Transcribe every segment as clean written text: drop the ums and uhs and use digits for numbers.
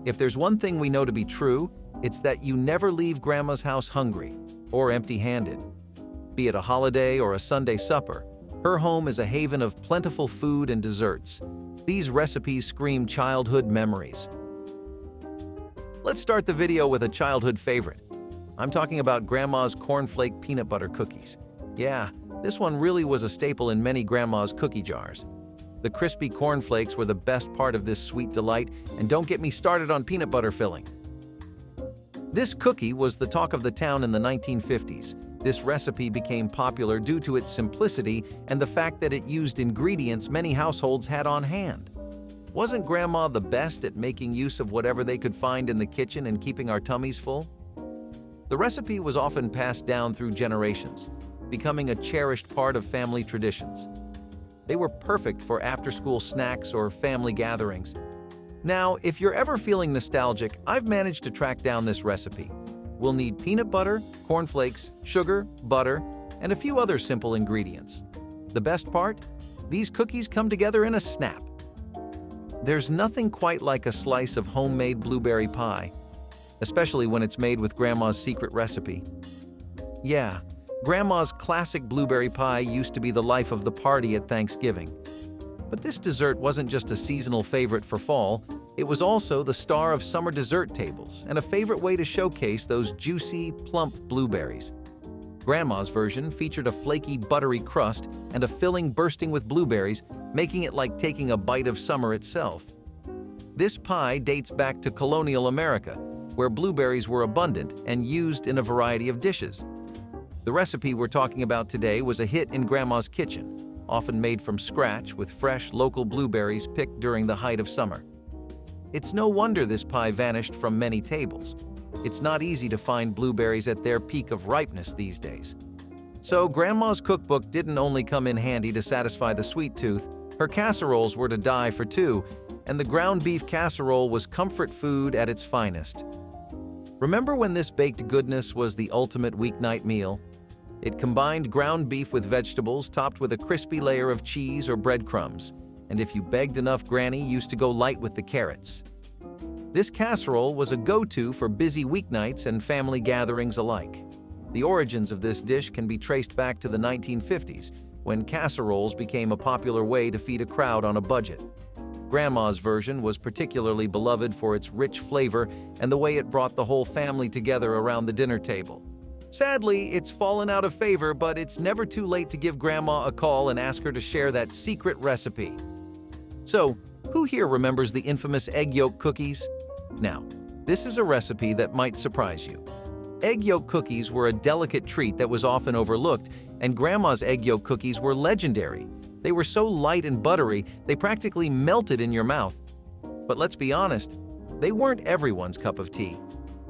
If there's one thing we know to be true, it's that you never leave Grandma's house hungry or empty-handed. Be it a holiday or a Sunday supper, her home is a haven of plentiful food and desserts. These recipes scream childhood memories. Let's start the video with a childhood favorite. I'm talking about Grandma's cornflake peanut butter cookies. Yeah, this one really was a staple in many Grandma's cookie jars. The crispy cornflakes were the best part of this sweet delight, and don't get me started on peanut butter filling. This cookie was the talk of the town in the 1950s. This recipe became popular due to its simplicity and the fact that it used ingredients many households had on hand. Wasn't Grandma the best at making use of whatever they could find in the kitchen and keeping our tummies full? The recipe was often passed down through generations, becoming a cherished part of family traditions. They were perfect for after-school snacks or family gatherings. Now, if you're ever feeling nostalgic, I've managed to track down this recipe. We'll need peanut butter, cornflakes, sugar, butter, and a few other simple ingredients. The best part? These cookies come together in a snap. There's nothing quite like a slice of homemade blueberry pie, especially when it's made with Grandma's secret recipe. Yeah, Grandma's classic blueberry pie used to be the life of the party at Thanksgiving. But this dessert wasn't just a seasonal favorite for fall, it was also the star of summer dessert tables and a favorite way to showcase those juicy, plump blueberries. Grandma's version featured a flaky, buttery crust and a filling bursting with blueberries, making it like taking a bite of summer itself. This pie dates back to colonial America, where blueberries were abundant and used in a variety of dishes. The recipe we're talking about today was a hit in Grandma's kitchen, often made from scratch with fresh, local blueberries picked during the height of summer. It's no wonder this pie vanished from many tables. It's not easy to find blueberries at their peak of ripeness these days. So Grandma's cookbook didn't only come in handy to satisfy the sweet tooth, her casseroles were to die for too, and the ground beef casserole was comfort food at its finest. Remember when this baked goodness was the ultimate weeknight meal? It combined ground beef with vegetables topped with a crispy layer of cheese or breadcrumbs, and if you begged enough, Granny used to go light with the carrots. This casserole was a go-to for busy weeknights and family gatherings alike. The origins of this dish can be traced back to the 1950s, when casseroles became a popular way to feed a crowd on a budget. Grandma's version was particularly beloved for its rich flavor and the way it brought the whole family together around the dinner table. Sadly, it's fallen out of favor, but it's never too late to give Grandma a call and ask her to share that secret recipe. So, who here remembers the infamous egg yolk cookies? Now, this is a recipe that might surprise you. Egg yolk cookies were a delicate treat that was often overlooked, and Grandma's egg yolk cookies were legendary. They were so light and buttery, they practically melted in your mouth. But let's be honest, they weren't everyone's cup of tea,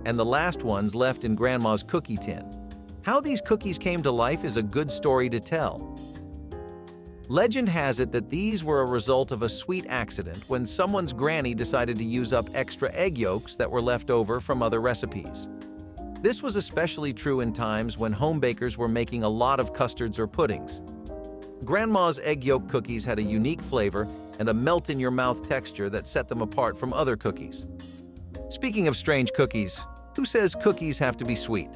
and the last ones left in Grandma's cookie tin. How these cookies came to life is a good story to tell. Legend has it that these were a result of a sweet accident when someone's granny decided to use up extra egg yolks that were left over from other recipes. This was especially true in times when home bakers were making a lot of custards or puddings. Grandma's egg yolk cookies had a unique flavor and a melt-in-your-mouth texture that set them apart from other cookies. Speaking of strange cookies, who says cookies have to be sweet?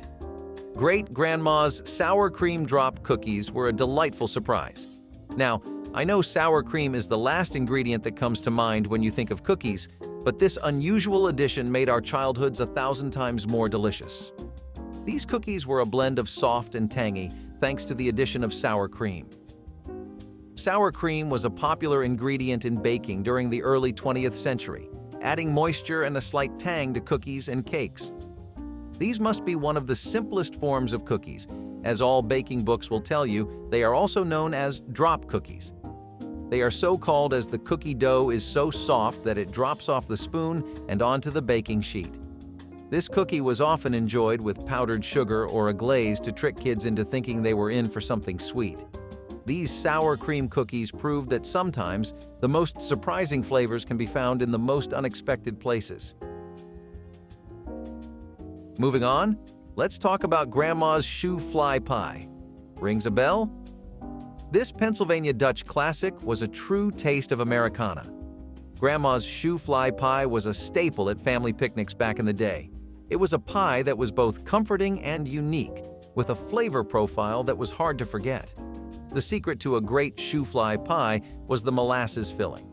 Great-grandma's sour cream drop cookies were a delightful surprise. Now, I know sour cream is the last ingredient that comes to mind when you think of cookies, but this unusual addition made our childhoods 1,000 times more delicious. These cookies were a blend of soft and tangy, thanks to the addition of sour cream. Sour cream was a popular ingredient in baking during the early 20th century, adding moisture and a slight tang to cookies and cakes. These must be one of the simplest forms of cookies. As all baking books will tell you, they are also known as drop cookies. They are so called as the cookie dough is so soft that it drops off the spoon and onto the baking sheet. This cookie was often enjoyed with powdered sugar or a glaze to trick kids into thinking they were in for something sweet. These sour cream cookies prove that sometimes the most surprising flavors can be found in the most unexpected places. Moving on, let's talk about Grandma's shoe fly pie. Rings a bell? This Pennsylvania Dutch classic was a true taste of Americana. Grandma's shoe fly pie was a staple at family picnics back in the day. It was a pie that was both comforting and unique, with a flavor profile that was hard to forget. The secret to a great shoe fly pie was the molasses filling.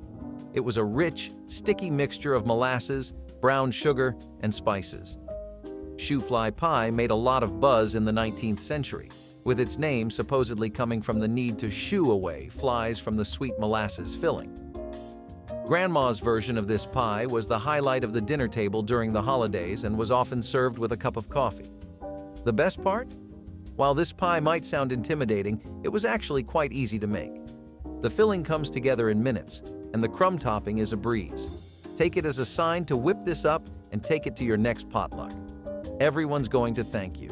It was a rich, sticky mixture of molasses, brown sugar, and spices. Shoe fly pie made a lot of buzz in the 19th century, with its name supposedly coming from the need to shoo away flies from the sweet molasses filling. Grandma's version of this pie was the highlight of the dinner table during the holidays and was often served with a cup of coffee. The best part? While this pie might sound intimidating, it was actually quite easy to make. The filling comes together in minutes, and the crumb topping is a breeze. Take it as a sign to whip this up and take it to your next potluck. Everyone's going to thank you.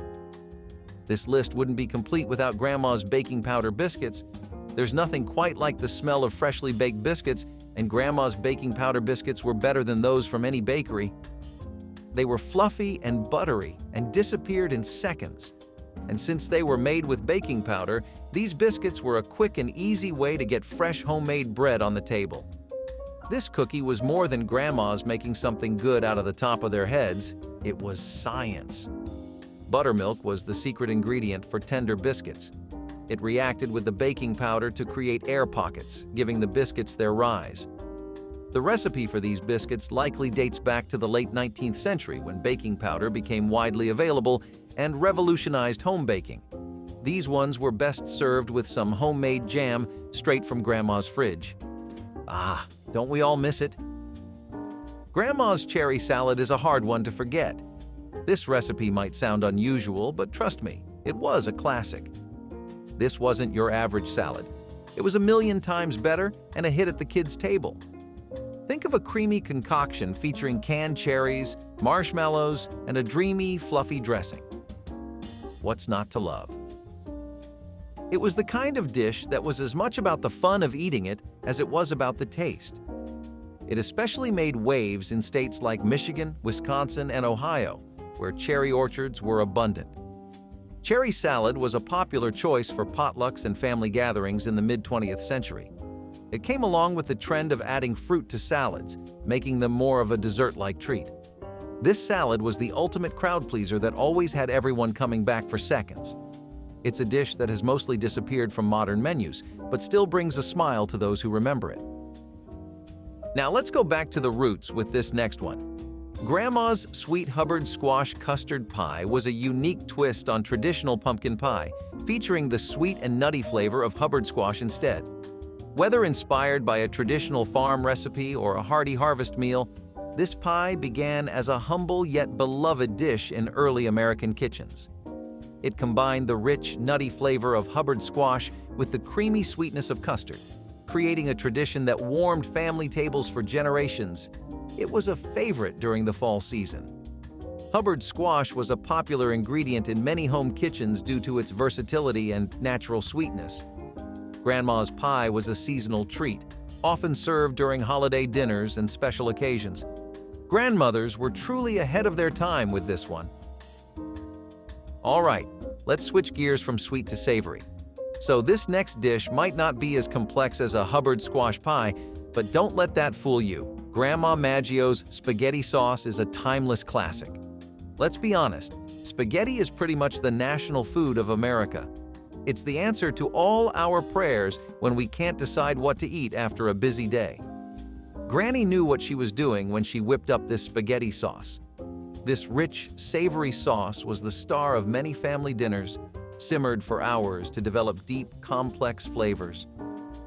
This list wouldn't be complete without Grandma's baking powder biscuits. There's nothing quite like the smell of freshly baked biscuits, and Grandma's baking powder biscuits were better than those from any bakery. They were fluffy and buttery and disappeared in seconds. And since they were made with baking powder, these biscuits were a quick and easy way to get fresh homemade bread on the table. This cookie was more than Grandma's making something good out of the top of their heads. It was science. Buttermilk was the secret ingredient for tender biscuits. It reacted with the baking powder to create air pockets, giving the biscuits their rise. The recipe for these biscuits likely dates back to the late 19th century when baking powder became widely available and revolutionized home baking. These ones were best served with some homemade jam straight from Grandma's fridge. Ah, don't we all miss it? Grandma's cherry salad is a hard one to forget. This recipe might sound unusual, but trust me, it was a classic. This wasn't your average salad. It was a million times better and a hit at the kids' table. Think of a creamy concoction featuring canned cherries, marshmallows, and a dreamy, fluffy dressing. What's not to love? It was the kind of dish that was as much about the fun of eating it as it was about the taste. It especially made waves in states like Michigan, Wisconsin, and Ohio, where cherry orchards were abundant. Cherry salad was a popular choice for potlucks and family gatherings in the mid-20th century. It came along with the trend of adding fruit to salads, making them more of a dessert-like treat. This salad was the ultimate crowd pleaser that always had everyone coming back for seconds. It's a dish that has mostly disappeared from modern menus, but still brings a smile to those who remember it. Now let's go back to the roots with this next one. Grandma's sweet Hubbard squash custard pie was a unique twist on traditional pumpkin pie, featuring the sweet and nutty flavor of Hubbard squash instead. Whether inspired by a traditional farm recipe or a hearty harvest meal, this pie began as a humble yet beloved dish in early American kitchens. It combined the rich, nutty flavor of Hubbard squash with the creamy sweetness of custard, creating a tradition that warmed family tables for generations. It was a favorite during the fall season. Hubbard squash was a popular ingredient in many home kitchens due to its versatility and natural sweetness. Grandma's pie was a seasonal treat, often served during holiday dinners and special occasions. Grandmothers were truly ahead of their time with this one. All right, let's switch gears from sweet to savory. So this next dish might not be as complex as a Hubbard squash pie, but don't let that fool you. Grandma Maggio's spaghetti sauce is a timeless classic. Let's be honest, spaghetti is pretty much the national food of America. It's the answer to all our prayers when we can't decide what to eat after a busy day. Granny knew what she was doing when she whipped up this spaghetti sauce. This rich, savory sauce was the star of many family dinners, simmered for hours to develop deep, complex flavors.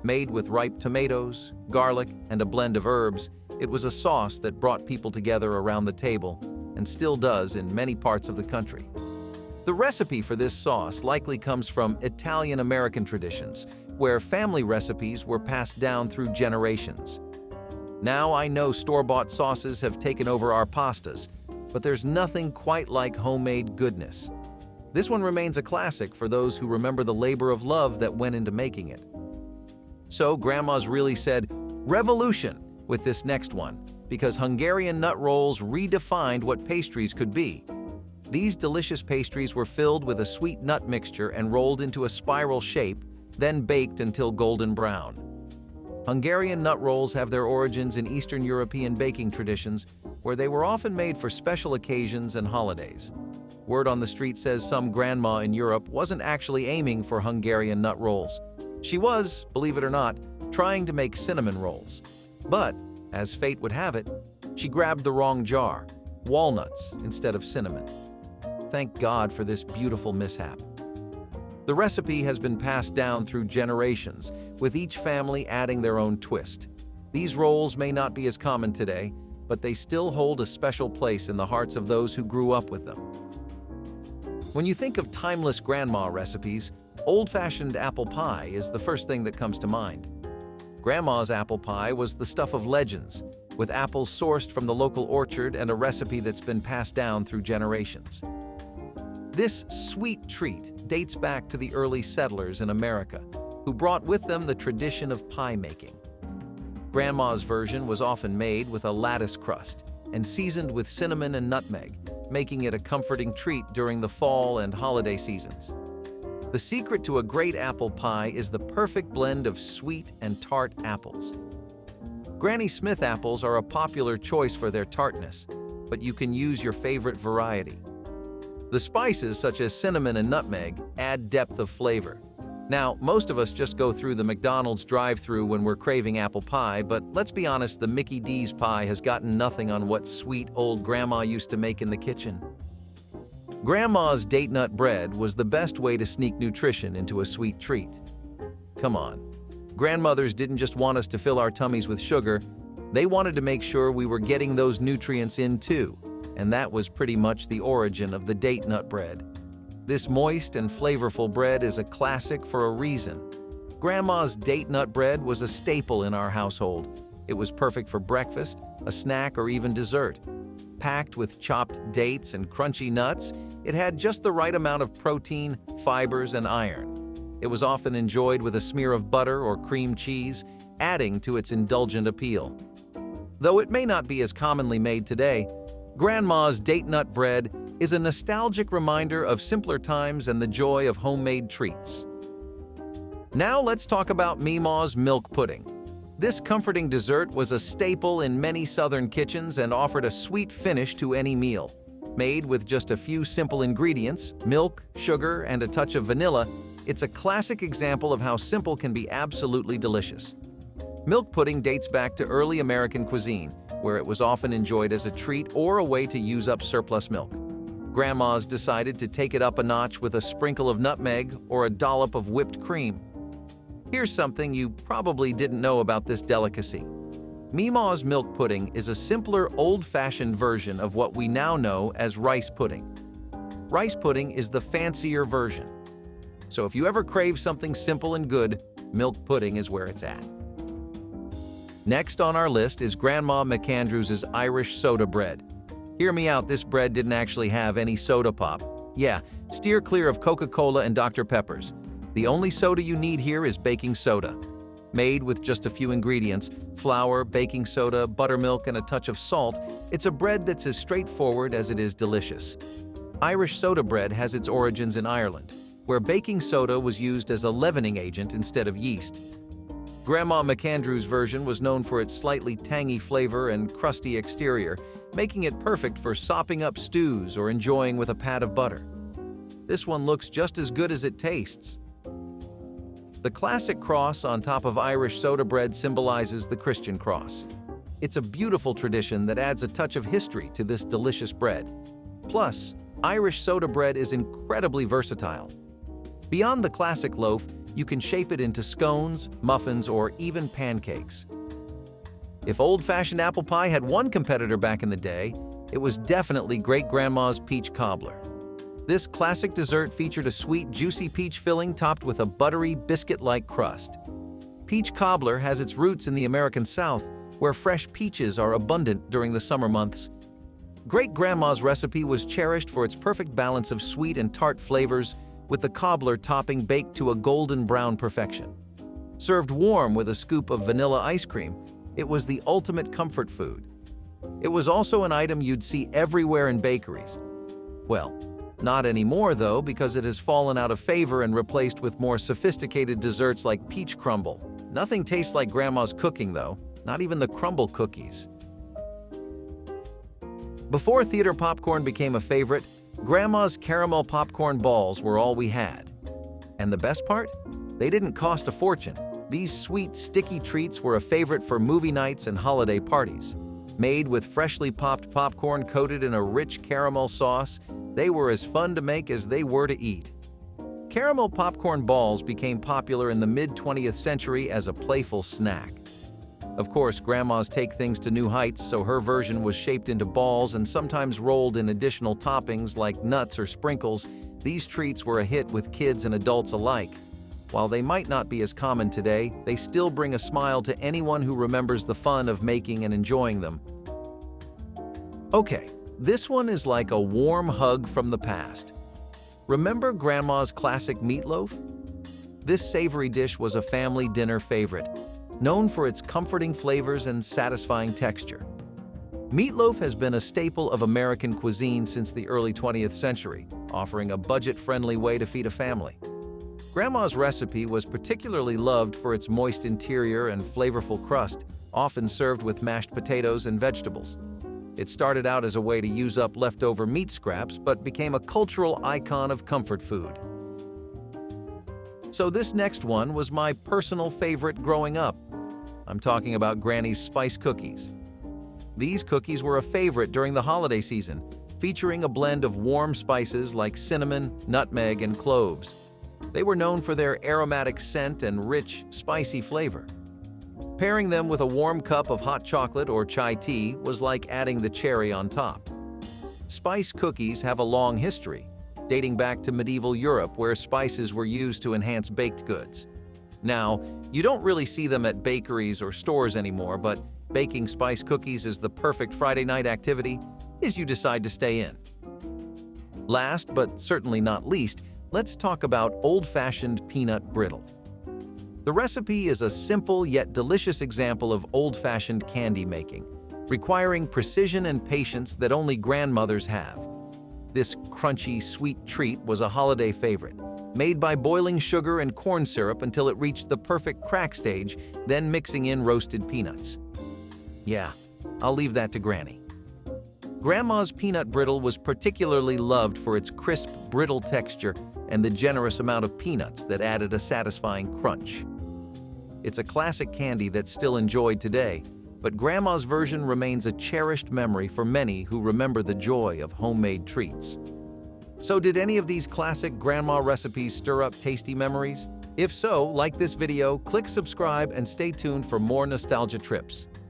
Made with ripe tomatoes, garlic, and a blend of herbs, it was a sauce that brought people together around the table and still does in many parts of the country. The recipe for this sauce likely comes from Italian-American traditions, where family recipes were passed down through generations. Now I know store-bought sauces have taken over our pastas, but there's nothing quite like homemade goodness. This one remains a classic for those who remember the labor of love that went into making it. So Grandma's really said, "Revolution!" with this next one, because Hungarian Nut Rolls redefined what pastries could be. These delicious pastries were filled with a sweet nut mixture and rolled into a spiral shape, then baked until golden brown. Hungarian nut rolls have their origins in Eastern European baking traditions, where they were often made for special occasions and holidays. Word on the street says some grandma in Europe wasn't actually aiming for Hungarian nut rolls. She was, believe it or not, trying to make cinnamon rolls. But, as fate would have it, she grabbed the wrong jar, walnuts instead of cinnamon. Thank God for this beautiful mishap. The recipe has been passed down through generations, with each family adding their own twist. These rolls may not be as common today, but they still hold a special place in the hearts of those who grew up with them. When you think of timeless grandma recipes, old-fashioned apple pie is the first thing that comes to mind. Grandma's apple pie was the stuff of legends, with apples sourced from the local orchard and a recipe that's been passed down through generations. This sweet treat dates back to the early settlers in America, who brought with them the tradition of pie making. Grandma's version was often made with a lattice crust and seasoned with cinnamon and nutmeg, making it a comforting treat during the fall and holiday seasons. The secret to a great apple pie is the perfect blend of sweet and tart apples. Granny Smith apples are a popular choice for their tartness, but you can use your favorite variety. The spices, such as cinnamon and nutmeg, add depth of flavor. Now, most of us just go through the McDonald's drive-thru when we're craving apple pie, but let's be honest, the Mickey D's pie has gotten nothing on what sweet old grandma used to make in the kitchen. Grandma's date nut bread was the best way to sneak nutrition into a sweet treat. Come on. Grandmothers didn't just want us to fill our tummies with sugar, they wanted to make sure we were getting those nutrients in too, and that was pretty much the origin of the date nut bread. This moist and flavorful bread is a classic for a reason. Grandma's date nut bread was a staple in our household. It was perfect for breakfast, a snack, or even dessert. Packed with chopped dates and crunchy nuts, it had just the right amount of protein, fibers, and iron. It was often enjoyed with a smear of butter or cream cheese, adding to its indulgent appeal. Though it may not be as commonly made today, Grandma's date nut bread is a nostalgic reminder of simpler times and the joy of homemade treats. Now let's talk about Meemaw's milk pudding. This comforting dessert was a staple in many southern kitchens and offered a sweet finish to any meal. Made with just a few simple ingredients, milk, sugar, and a touch of vanilla, it's a classic example of how simple can be absolutely delicious. Milk pudding dates back to early American cuisine, where it was often enjoyed as a treat or a way to use up surplus milk. Grandmas decided to take it up a notch with a sprinkle of nutmeg or a dollop of whipped cream. Here's something you probably didn't know about this delicacy. Meemaw's milk pudding is a simpler, old-fashioned version of what we now know as rice pudding. Rice pudding is the fancier version. So if you ever crave something simple and good, milk pudding is where it's at. Next on our list is Grandma McAndrews's Irish soda bread. Hear me out, this bread didn't actually have any soda pop. Yeah, steer clear of Coca-Cola and Dr. Pepper's. The only soda you need here is baking soda. Made with just a few ingredients, flour, baking soda, buttermilk, and a touch of salt, it's a bread that's as straightforward as it is delicious. Irish soda bread has its origins in Ireland, where baking soda was used as a leavening agent instead of yeast. Grandma McAndrew's version was known for its slightly tangy flavor and crusty exterior, making it perfect for sopping up stews or enjoying with a pat of butter. This one looks just as good as it tastes. The classic cross on top of Irish soda bread symbolizes the Christian cross. It's a beautiful tradition that adds a touch of history to this delicious bread. Plus, Irish soda bread is incredibly versatile. Beyond the classic loaf, you can shape it into scones, muffins, or even pancakes. If old-fashioned apple pie had one competitor back in the day, it was definitely Great-Grandma's peach cobbler. This classic dessert featured a sweet, juicy peach filling topped with a buttery, biscuit-like crust. Peach cobbler has its roots in the American South, where fresh peaches are abundant during the summer months. Great-Grandma's recipe was cherished for its perfect balance of sweet and tart flavors, with the cobbler topping baked to a golden brown perfection. Served warm with a scoop of vanilla ice cream, it was the ultimate comfort food. It was also an item you'd see everywhere in bakeries. Well, not anymore though, because it has fallen out of favor and replaced with more sophisticated desserts like peach crumble. Nothing tastes like Grandma's cooking, though, not even the crumble cookies. Before theater popcorn became a favorite, Grandma's caramel popcorn balls were all we had. And the best part? They didn't cost a fortune. These sweet, sticky treats were a favorite for movie nights and holiday parties. Made with freshly popped popcorn coated in a rich caramel sauce, they were as fun to make as they were to eat. Caramel popcorn balls became popular in the mid-20th century as a playful snack. Of course, Grandmas take things to new heights, so her version was shaped into balls and sometimes rolled in additional toppings like nuts or sprinkles. These treats were a hit with kids and adults alike. While they might not be as common today, they still bring a smile to anyone who remembers the fun of making and enjoying them. Okay, this one is like a warm hug from the past. Remember Grandma's classic meatloaf? This savory dish was a family dinner favorite, known for its comforting flavors and satisfying texture. Meatloaf has been a staple of American cuisine since the early 20th century, offering a budget-friendly way to feed a family. Grandma's recipe was particularly loved for its moist interior and flavorful crust, often served with mashed potatoes and vegetables. It started out as a way to use up leftover meat scraps, but became a cultural icon of comfort food. So this next one was my personal favorite growing up. I'm talking about Granny's spice cookies. These cookies were a favorite during the holiday season, featuring a blend of warm spices like cinnamon, nutmeg, and cloves. They were known for their aromatic scent and rich, spicy flavor. Pairing them with a warm cup of hot chocolate or chai tea was like adding the cherry on top. Spice cookies have a long history, dating back to medieval Europe where spices were used to enhance baked goods. Now, you don't really see them at bakeries or stores anymore, but baking spice cookies is the perfect Friday night activity if you decide to stay in. Last, but certainly not least, let's talk about old-fashioned peanut brittle. The recipe is a simple yet delicious example of old-fashioned candy making, requiring precision and patience that only grandmothers have. This crunchy, sweet treat was a holiday favorite, made by boiling sugar and corn syrup until it reached the perfect crack stage, then mixing in roasted peanuts. Yeah, I'll leave that to Granny. Grandma's peanut brittle was particularly loved for its crisp, brittle texture and the generous amount of peanuts that added a satisfying crunch. It's a classic candy that's still enjoyed today, but Grandma's version remains a cherished memory for many who remember the joy of homemade treats. So did any of these classic grandma recipes stir up tasty memories? If so, like this video, click subscribe, and stay tuned for more nostalgia trips.